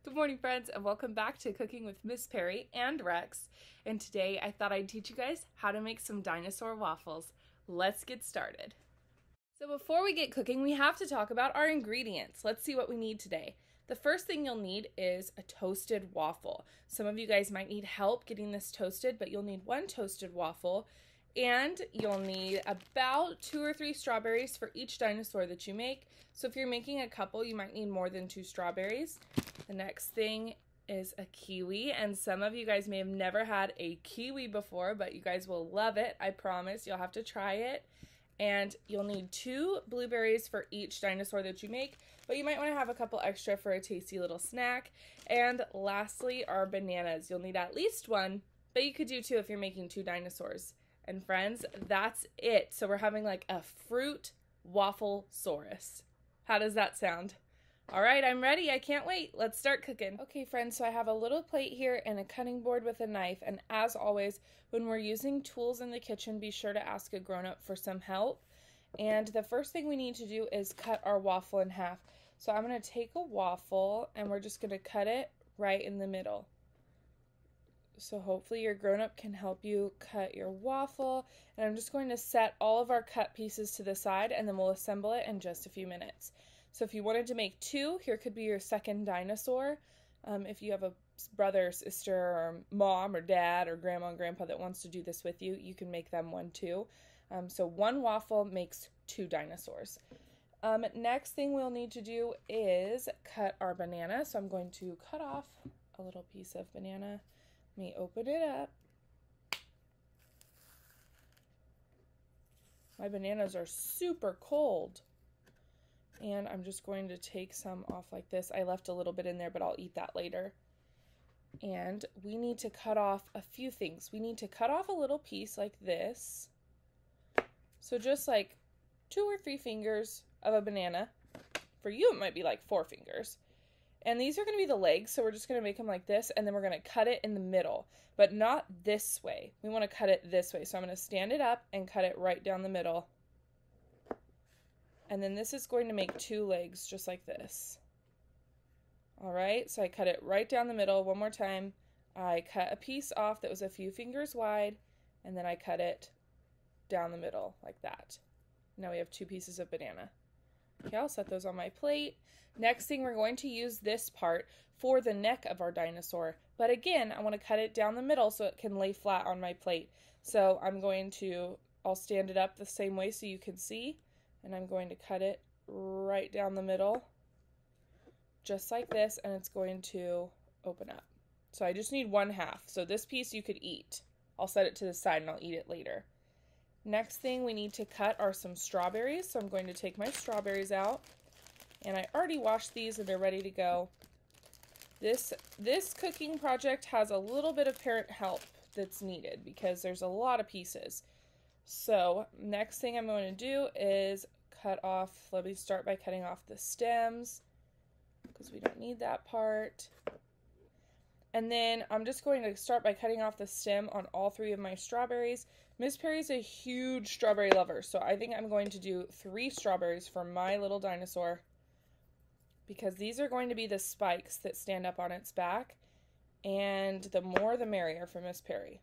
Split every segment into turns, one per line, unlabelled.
Good morning, friends, and welcome back to Cooking with Miss Perry and Rex. And today I thought I'd teach you guys how to make some dinosaur waffles. Let's get started. So before we get cooking, we have to talk about our ingredients. Let's see what we need today. The first thing you'll need is a toasted waffle. Some of you guys might need help getting this toasted, but you'll need one toasted waffle. And you'll need about 2 or 3 strawberries for each dinosaur that you make. So if you're making a couple, you might need more than 2 strawberries. The next thing is a kiwi, and some of you guys may have never had a kiwi before, but you guys will love it. I promise. You'll have to try it. And you'll need 2 blueberries for each dinosaur that you make, but you might want to have a couple extra for a tasty little snack. And lastly are bananas. You'll need at least 1, but you could do 2 if you're making 2 dinosaurs. And friends, that's it. So we're having like a fruit wafflesaurus. How does that sound? All right, I'm ready. I can't wait. Let's start cooking. Okay, friends, so I have a little plate here and a cutting board with a knife. And as always, when we're using tools in the kitchen, be sure to ask a grown-up for some help. And the first thing we need to do is cut our waffle in half. So I'm going to take a waffle and we're just going to cut it right in the middle. So hopefully your grown-up can help you cut your waffle. And I'm just going to set all of our cut pieces to the side and then we'll assemble it in just a few minutes. So if you wanted to make 2, here could be your second dinosaur. If you have a brother, sister, or mom, or dad, or grandma and grandpa that wants to do this with you, you can make them one too. So 1 waffle makes 2 dinosaurs. Next thing we'll need to do is cut our banana. So I'm going to cut off a little piece of banana. Let me open it up. My bananas are super cold. And I'm just going to take some off like this. I left a little bit in there, but I'll eat that later. And we need to cut off a few things. We need to cut off a little piece like this. So just like 2 or 3 fingers of a banana. For you, it might be like 4 fingers. And these are going to be the legs, so we're just going to make them like this, and then we're going to cut it in the middle, but not this way. We want to cut it this way. So I'm going to stand it up and cut it right down the middle. And then this is going to make 2 legs just like this. All right, so I cut it right down the middle. One more time. I cut a piece off that was a few fingers wide, and then I cut it down the middle like that. Now we have 2 pieces of banana. Okay, I'll set those on my plate. Next thing, we're going to use this part for the neck of our dinosaur. But again, I want to cut it down the middle so it can lay flat on my plate. So I'll stand it up the same way so you can see. And I'm going to cut it right down the middle, just like this, and it's going to open up. So I just need 1/2. So this piece you could eat. I'll set it to the side and I'll eat it later. Next thing we need to cut are some strawberries. So I'm going to take my strawberries out. And I already washed these and they're ready to go. This cooking project has a little bit of parent help that's needed because there's a lot of pieces. So next thing I'm going to do is let me start by cutting off the stems because we don't need that part. And then I'm just going to start by cutting off the stem on all 3 of my strawberries. Miss Perry's a huge strawberry lover, so I think I'm going to do 3 strawberries for my little dinosaur because these are going to be the spikes that stand up on its back, and the more the merrier for Miss Perry.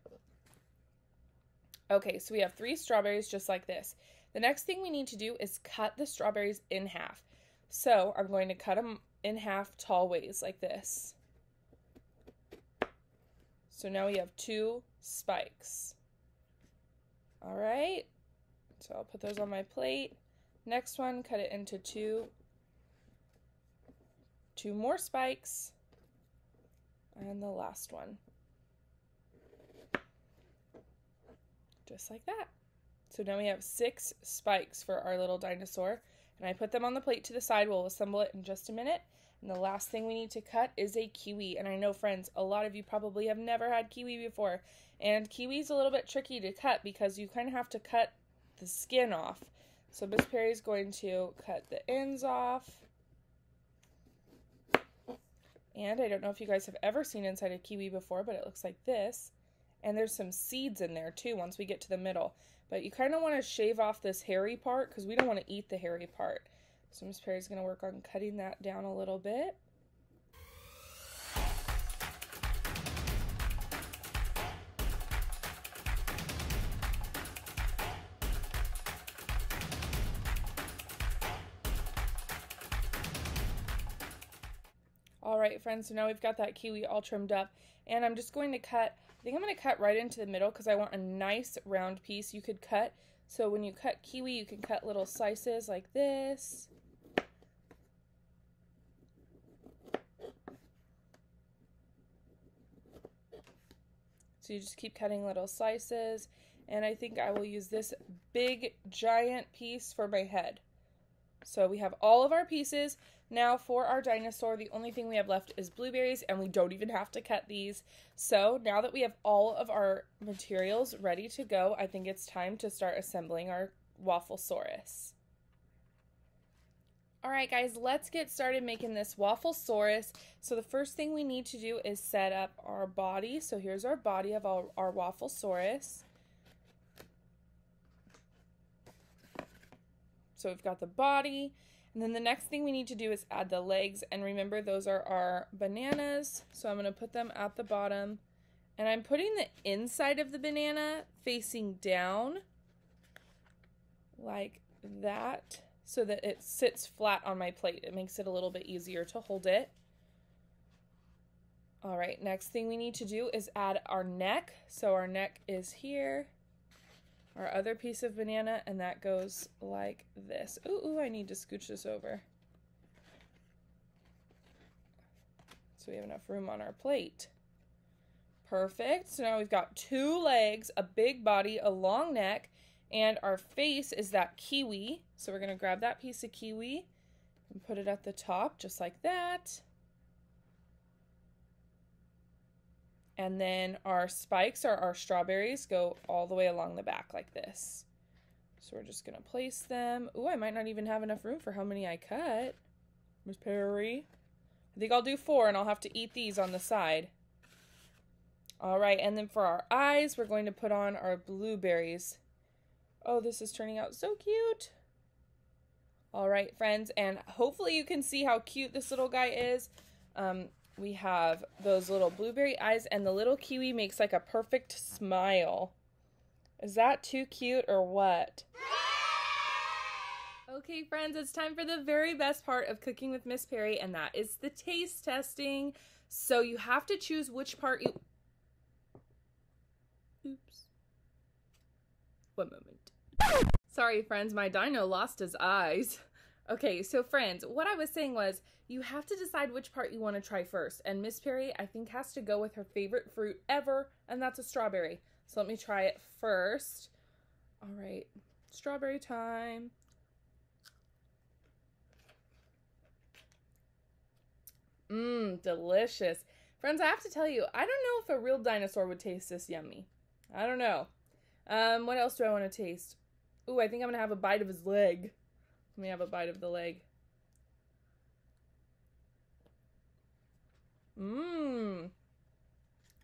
Okay, so we have 3 strawberries just like this. The next thing we need to do is cut the strawberries in half. So I'm going to cut them in half tall ways like this. So now we have 2 spikes. All right, so I'll put those on my plate. Next one, cut it into 2 more spikes. And the last one. Just like that. So now we have 6 spikes for our little dinosaur. And I put them on the plate to the side. We'll assemble it in just a minute. And the last thing we need to cut is a kiwi. And I know, friends, a lot of you probably have never had kiwi before. And kiwi's a little bit tricky to cut because you kind of have to cut the skin off. So Miss Perry's going to cut the ends off. And I don't know if you guys have ever seen inside a kiwi before, but it looks like this. And there's some seeds in there too once we get to the middle. But you kind of want to shave off this hairy part because we don't want to eat the hairy part. So Miss Perry's going to work on cutting that down a little bit. right, friends, so now we've got that kiwi all trimmed up, and I'm just going to cut, I think I'm going to cut right into the middle because I want a nice round piece. You could cut, so when you cut kiwi, you can cut little slices like this. So you just keep cutting little slices, and I think I will use this big giant piece for my head. So we have all of our pieces. Now for our dinosaur, the only thing we have left is blueberries, and we don't even have to cut these. So now that we have all of our materials ready to go, I think it's time to start assembling our Wafflesaurus. Alright guys, let's get started making this Wafflesaurus. So the first thing we need to do is set up our body. So here's our body of our Wafflesaurus. So we've got the body, and then the next thing we need to do is add the legs, and remember those are our bananas. So I'm going to put them at the bottom, and I'm putting the inside of the banana facing down like that so that it sits flat on my plate. It makes it a little bit easier to hold it. All right, next thing we need to do is add our neck. So our neck is here. Our other piece of banana, and that goes like this. Ooh, I need to scooch this over so we have enough room on our plate. Perfect. So now we've got 2 legs, a big body, a long neck, and our face is that kiwi. So we're going to grab that piece of kiwi and put it at the top just like that. And then our spikes, or our strawberries, go all the way along the back like this. So we're just going to place them. Ooh, I might not even have enough room for how many I cut. Miss Perry. I think I'll do 4, and I'll have to eat these on the side. All right, and then for our eyes, we're going to put on our blueberries. Oh, this is turning out so cute. All right, friends, and hopefully you can see how cute this little guy is. We have those little blueberry eyes, and the little kiwi makes like a perfect smile. Is that too cute or what? Okay, friends, it's time for the very best part of cooking with Miss Perry, and that is the taste testing. So you have to choose which part you... Oops. One moment. Sorry, friends, my dino lost his eyes. Okay, so friends, what I was saying was you have to decide which part you want to try first. And Miss Perry, I think, has to go with her favorite fruit ever, and that's a strawberry. So let me try it first. All right, strawberry time. Delicious. Friends, I have to tell you, I don't know if a real dinosaur would taste this yummy. I don't know. What else do I want to taste? Ooh, I think I'm going to have a bite of his leg. Let me have a bite of the leg.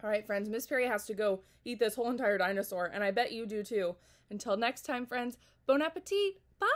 All right, friends, Miss Perry has to go eat this whole entire dinosaur, and I bet you do too. Until next time, friends, bon appetit. Bye!